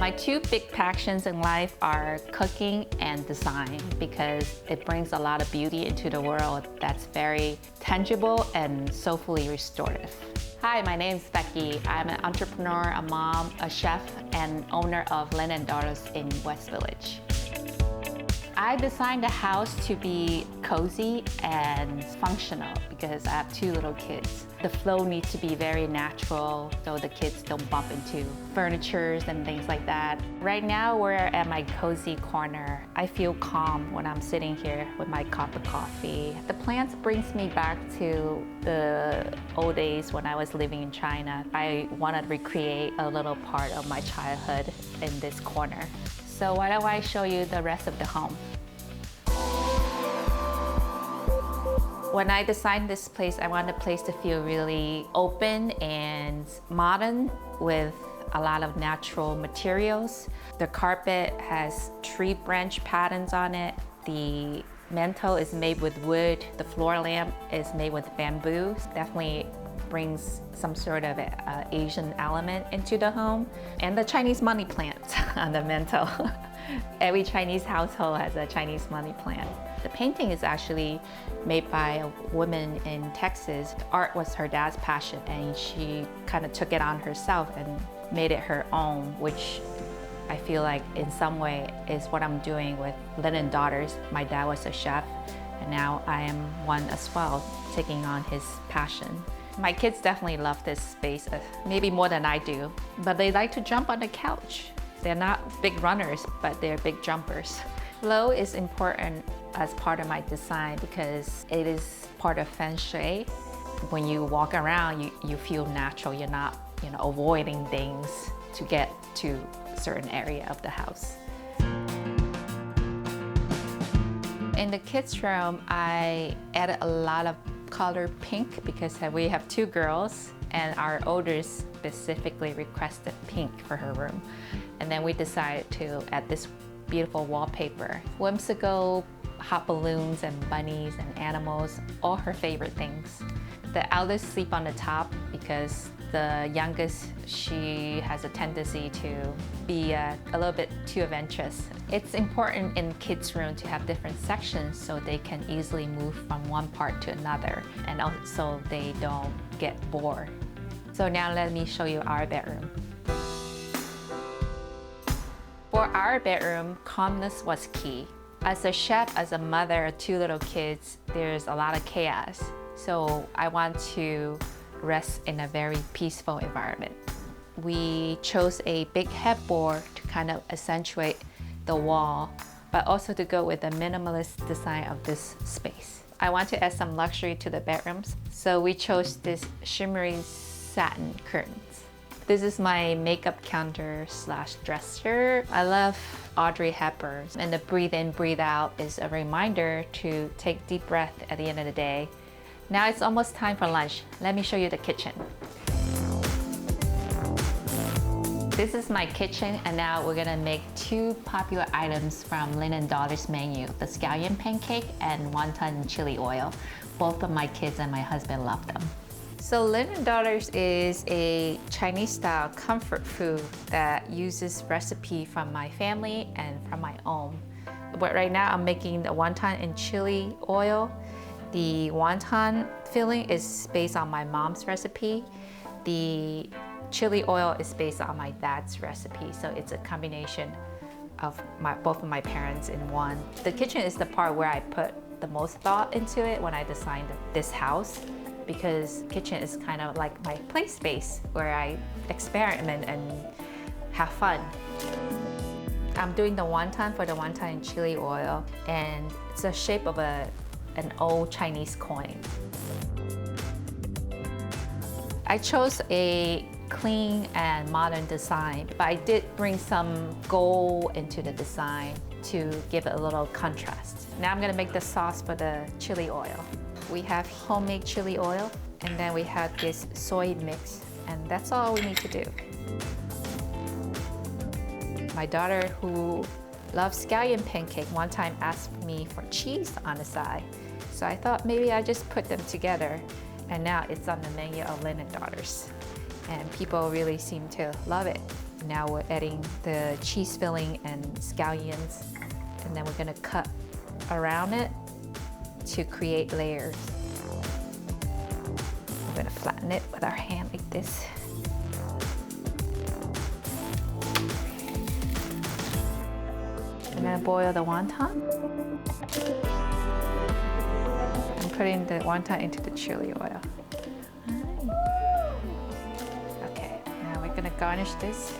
My two big passions in life are cooking and design because it brings a lot of beauty into the world that's very tangible and soulfully restorative. Hi, my name is Becky. I'm an entrepreneur, a mom, a chef, and owner of Lin and Daughters in West Village. I designed the house to be cozy and functional because I have two little kids. The flow needs to be very natural so the kids don't bump into furnitures and things like that. Right now we're at my cozy corner. I feel calm when I'm sitting here with my cup of coffee. The plants brings me back to the old days when I was living in China. I want to recreate a little part of my childhood in this corner. So why don't I show you the rest of the home? When I designed this place, I wanted the place to feel really open and modern with a lot of natural materials. The carpet has tree branch patterns on it. The mantle is made with wood. The floor lamp is made with bamboo. Definitely brings some sort of Asian element into the home. And the Chinese money plant on the mantle. Every Chinese household has a Chinese money plant. The painting is actually made by a woman in Texas. Art was her dad's passion, and she kind of took it on herself and made it her own, which I feel like in some way is what I'm doing with Lin and Daughters. My dad was a chef, and now I am one as well, taking on his passion. My kids definitely love this space, maybe more than I do, but they like to jump on the couch. They're not big runners, but they're big jumpers. Flow is important as part of my design because it is part of feng shui. When you walk around, you feel natural. You're not, avoiding things to get to a certain area of the house. In the kids' room, I added a lot of color pink because we have two girls, and our oldest specifically requested pink for her room. And then we decided to add this beautiful wallpaper. Whimsical hot balloons and bunnies and animals, all her favorite things. The eldest sleep on the top because the youngest, she has a tendency to be a little bit too adventurous. It's important in kids' room to have different sections so they can easily move from one part to another, and also they don't get bored. So now let me show you our bedroom. For our bedroom, calmness was key. As a chef, as a mother of two little kids, there's a lot of chaos. So I want to rest in a very peaceful environment. We chose a big headboard to kind of accentuate the wall, but also to go with the minimalist design of this space. I want to add some luxury to the bedrooms, so we chose this shimmery satin curtains. This is my makeup counter / dresser. I love Audrey Hepburn, and the breathe in, breathe out is a reminder to take deep breath at the end of the day. Now it's almost time for lunch. Let me show you the kitchen. This is my kitchen, and now we're gonna make two popular items from Lin and Daughters menu, the Scallion Pancake and wonton chili oil. Both of my kids and my husband love them. So Lin and Daughters is a Chinese-style comfort food that uses recipe from my family and from my own. But right now I'm making the wonton and chili oil. The wonton filling is based on my mom's recipe. The chili oil is based on my dad's recipe, so it's a combination of both of my parents in one. The kitchen is the part where I put the most thought into it when I designed this house, because kitchen is kind of like my play space where I experiment and have fun. I'm doing the wonton for the wonton and chili oil, and it's the shape of an old Chinese coin. I chose a clean and modern design, but I did bring some gold into the design to give it a little contrast. Now I'm gonna make the sauce for the chili oil. We have homemade chili oil, and then we have this soy mix, and that's all we need to do. My daughter, who loves scallion pancake, one time asked me for cheese on the side. So I thought maybe I just put them together, and now it's on the menu of Lin and Daughters. And people really seem to love it. Now we're adding the cheese filling and scallions, and then we're gonna cut around it to create layers. We're gonna flatten it with our hand like this. I'm gonna boil the wonton. I'm putting the wonton into the chili oil. Okay, now we're gonna garnish this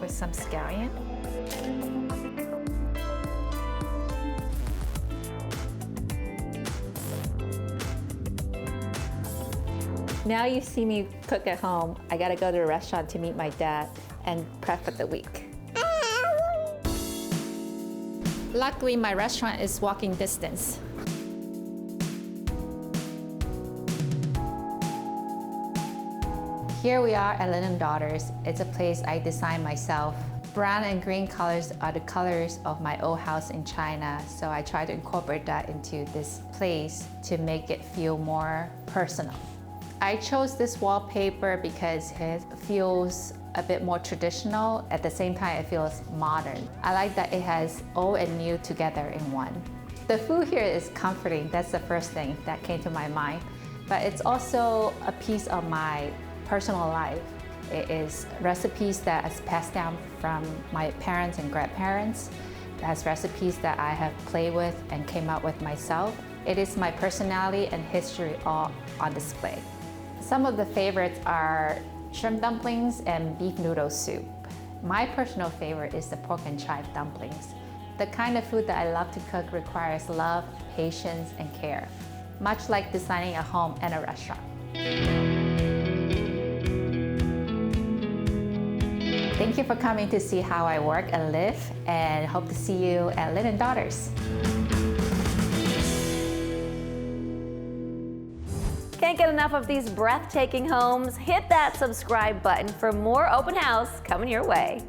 with some scallion. Now you see me cook at home. I gotta go to the restaurant to meet my dad and prep for the week. Luckily, my restaurant is walking distance. Here we are at Lin and Daughters. It's a place I designed myself. Brown and green colors are the colors of my old house in China, so I try to incorporate that into this place to make it feel more personal. I chose this wallpaper because it feels a bit more traditional. At the same time, it feels modern. I like that it has old and new together in one. The food here is comforting. That's the first thing that came to my mind. But it's also a piece of my personal life. It is recipes that is passed down from my parents and grandparents. It has recipes that I have played with and came up with myself. It is my personality and history all on display. Some of the favorites are shrimp dumplings and beef noodle soup. My personal favorite is the pork and chive dumplings. The kind of food that I love to cook requires love, patience, and care, much like designing a home and a restaurant. Thank you for coming to see how I work and live, and hope to see you at Lin and Daughters. Can't get enough of these breathtaking homes? Hit that subscribe button for more open house coming your way.